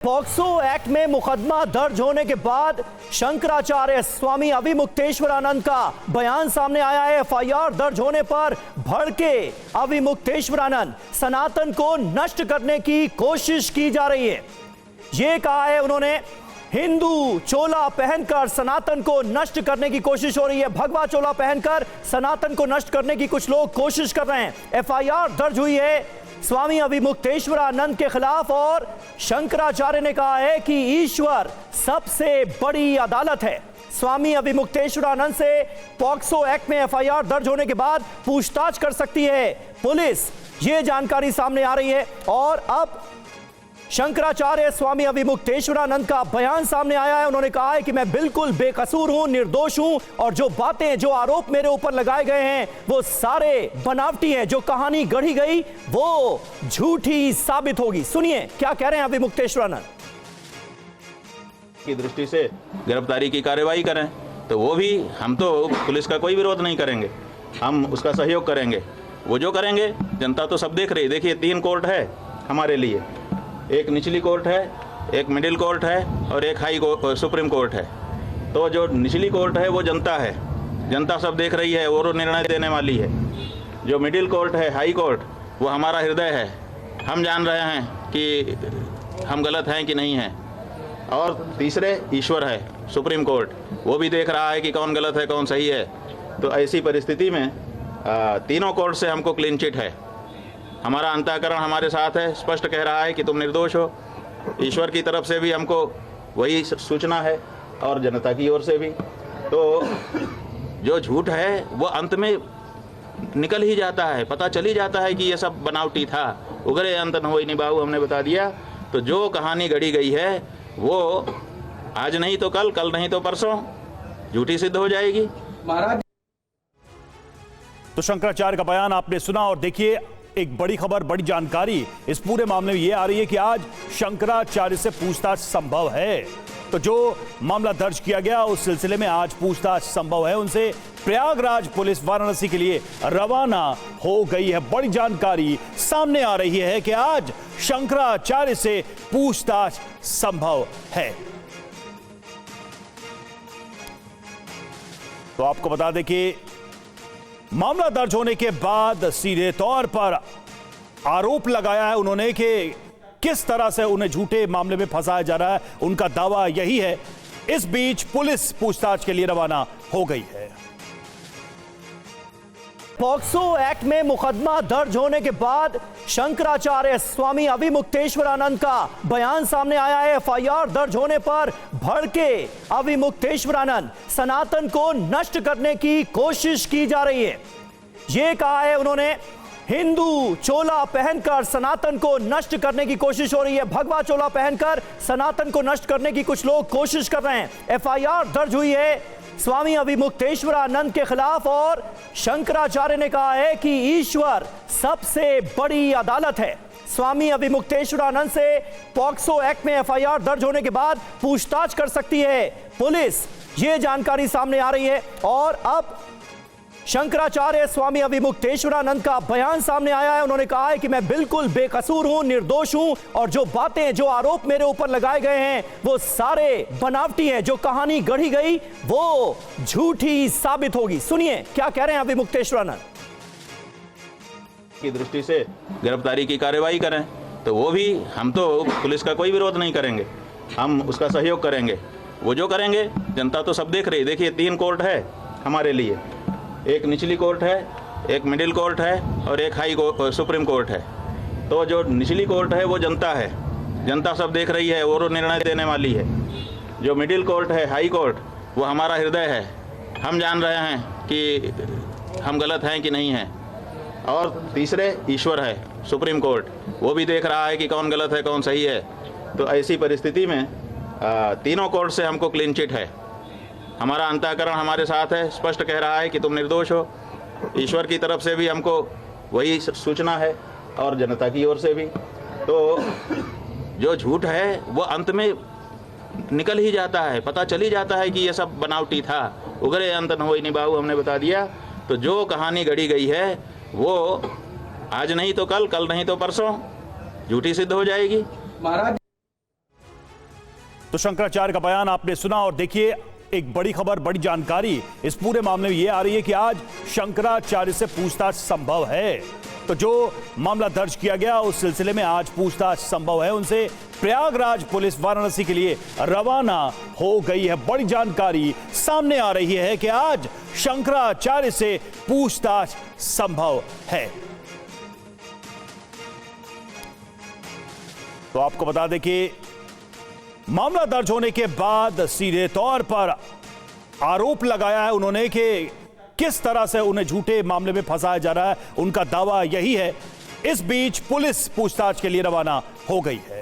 POCSO act में मुकदमा दर्ज होने के बाद शंकराचार्य स्वामी अविमुक्तेश्वरानंद का बयान सामने आया है। एफआईआर दर्ज होने पर भड़के अविमुक्तेश्वरानंद, सनातन को नष्ट करने की कोशिश की जा रही है। यह कहा है उन्होंने, हिंदू चोला पहनकर सनातन को नष्ट करने की कोशिश हो रही है। भगवा चोला पहनकर सनातन को नष्ट करने की कुछ लोग कोशिश कर रहे हैं। एफआईआर दर्ज हुई है स्वामी अविमुक्तेश्वरानंद के खिलाफ और शंकराचार्य ने कहा है कि ईश्वर सबसे बड़ी अदालत है। स्वामी अविमुक्तेश्वरानंद से पॉक्सो एक्ट में एफआईआर दर्ज होने के बाद पूछताछ कर सकती है पुलिस, ये जानकारी सामने आ रही है। और अब शंकराचार्य स्वामी अविमुक्तेश्वरानंद का बयान सामने आया है। उन्होंने कहा है कि मैं बिल्कुल बेकसूर हूं, निर्दोष हूं और जो बातें, जो आरोप मेरे ऊपर लगाए गए हैं वो सारे बनावटी हैं। जो कहानी गढ़ी गई वो झूठी साबित होगी। सुनिए क्या कह रहे हैं अविमुक्तेश्वरानंद। की दृष्टि से गिरफ्तारी की कार्रवाई करें तो वो भी, हम तो पुलिस का कोई विरोध नहीं करेंगे, हम उसका सहयोग करेंगे। वो जो करेंगे जनता तो सब देख रही है। देखिए 3 कोर्ट है हमारे लिए, एक निचली कोर्ट है, एक मिडिल कोर्ट है और एक सुप्रीम कोर्ट है। तो जो निचली कोर्ट है वो जनता है, जनता सब देख रही है और निर्णय देने वाली है। जो मिडिल कोर्ट है, हाई कोर्ट, वो हमारा हृदय है। हम जान रहे हैं कि हम गलत हैं कि नहीं हैं। और तीसरे ईश्वर है, सुप्रीम कोर्ट, वो भी देख रहा है कि कौन गलत है कौन सही है। तो ऐसी परिस्थिति में तीनों कोर्ट से हमको क्लीन चिट है। हमारा अंतःकरण हमारे साथ है, स्पष्ट कह रहा है कि तुम निर्दोष हो। ईश्वर की तरफ से भी हमको वही सूचना है और जनता की ओर से भी। तो जो झूठ है वो अंत में निकल ही जाता है, पता चल ही जाता है कि ये सब बनावटी था। उगरे अंत न होई निभाऊ, हमने बता दिया। तो जो कहानी गढ़ी गई है वो आज नहीं तो कल, कल नहीं तो परसों झूठी सिद्ध हो जाएगी। महाराज, तो शंकराचार्य का बयान आपने सुना और देखिए एक बड़ी खबर, बड़ी जानकारी इस पूरे मामले में यह आ रही है कि आज शंकराचार्य से पूछताछ संभव है। तो जो मामला दर्ज किया गया उस सिलसिले में आज पूछताछ संभव है। उनसे प्रयागराज पुलिस वाराणसी के लिए रवाना हो गई है। बड़ी जानकारी सामने आ रही है कि आज शंकराचार्य से पूछताछ संभव है। तो आपको बता दें कि मामला दर्ज होने के बाद सीधे तौर पर आरोप लगाया है उन्होंने कि किस तरह से उन्हें झूठे मामले में फंसाया जा रहा है। उनका दावा यही है। इस बीच पुलिस पूछताछ के लिए रवाना हो गई है। पॉक्सो एक्ट में मुकदमा दर्ज होने के बाद शंकराचार्य स्वामी अविमुक्तेश्वरानंद का बयान सामने आया है। एफआईआर दर्ज होने पर भड़के अविमुक्तेश्वरानंद, सनातन को नष्ट करने की कोशिश की जा रही है। यह कहा है उन्होंने, हिंदू चोला पहनकर सनातन को नष्ट करने की कोशिश हो रही है। भगवा चोला पहनकर सनातन को नष्ट करने की कुछ लोग कोशिश कर रहे हैं। एफआईआर दर्ज हुई है स्वामी अविमुक्तेश्वरानंद के खिलाफ और शंकराचार्य ने कहा है कि ईश्वर सबसे बड़ी अदालत है। स्वामी अविमुक्तेश्वरानंद से पॉक्सो एक्ट में एफआईआर दर्ज होने के बाद पूछताछ कर सकती है पुलिस, ये जानकारी सामने आ रही है। और अब शंकराचार्य स्वामी अविमुक्तेश्वरानंद का बयान सामने आया है। उन्होंने कहा है कि मैं बिल्कुल बेकसूर हूं, निर्दोष हूं और जो बातें, जो आरोप मेरे ऊपर लगाए गए हैं वो सारे बनावटी हैं। जो कहानी गढ़ी गई वो झूठी साबित होगी। सुनिए क्या कह रहे हैं अविमुक्तेश्वरानंद। की दृष्टि से गिरफ्तारी की कार्रवाई करें तो वो भी, हम तो पुलिस का कोई विरोध नहीं करेंगे, हम उसका सहयोग करेंगे। वो जो करेंगे जनता तो सब देख रही है। देखिए 3 कोर्ट है हमारे लिए, एक निचली कोर्ट है, एक मिडिल कोर्ट है और एक सुप्रीम कोर्ट है। तो जो निचली कोर्ट है वो जनता है, जनता सब देख रही है और निर्णय देने वाली है। जो मिडिल कोर्ट है, हाई कोर्ट, वो हमारा हृदय है। हम जान रहे हैं कि हम गलत हैं कि नहीं हैं। और तीसरे ईश्वर है, सुप्रीम कोर्ट, वो भी देख रहा है कि कौन गलत है कौन सही है। तो ऐसी परिस्थिति में तीनों कोर्ट से हमको क्लीन चिट है। हमारा अंतःकरण हमारे साथ है, स्पष्ट कह रहा है कि तुम निर्दोष हो। ईश्वर की तरफ से भी हमको वही सूचना है और जनता की ओर से भी। तो जो झूठ है वो अंत में निकल ही जाता है, पता चल ही जाता है कि ये सब बनावटी था। उगरे अंत न होई निभाऊ, हमने बता दिया। तो जो कहानी गढ़ी गई है वो आज नहीं तो कल, कल नहीं तो परसों झूठी सिद्ध हो जाएगी। महाराज तो शंकराचार्य का बयान आपने सुना और देखिए एक बड़ी खबर, बड़ी जानकारी इस पूरे मामले में यह आ रही है कि आज शंकराचार्य से पूछताछ संभव है। तो जो मामला दर्ज किया गया उस सिलसिले में आज पूछताछ संभव है उनसे। प्रयागराज पुलिस वाराणसी के लिए रवाना हो गई है। बड़ी जानकारी सामने आ रही है कि आज शंकराचार्य से पूछताछ संभव है। तो आपको बता दें कि मामला दर्ज होने के बाद सीधे तौर पर आरोप लगाया है उन्होंने कि किस तरह से उन्हें झूठे मामले में फंसाया जा रहा है। उनका दावा यही है। इस बीच पुलिस पूछताछ के लिए रवाना हो गई है।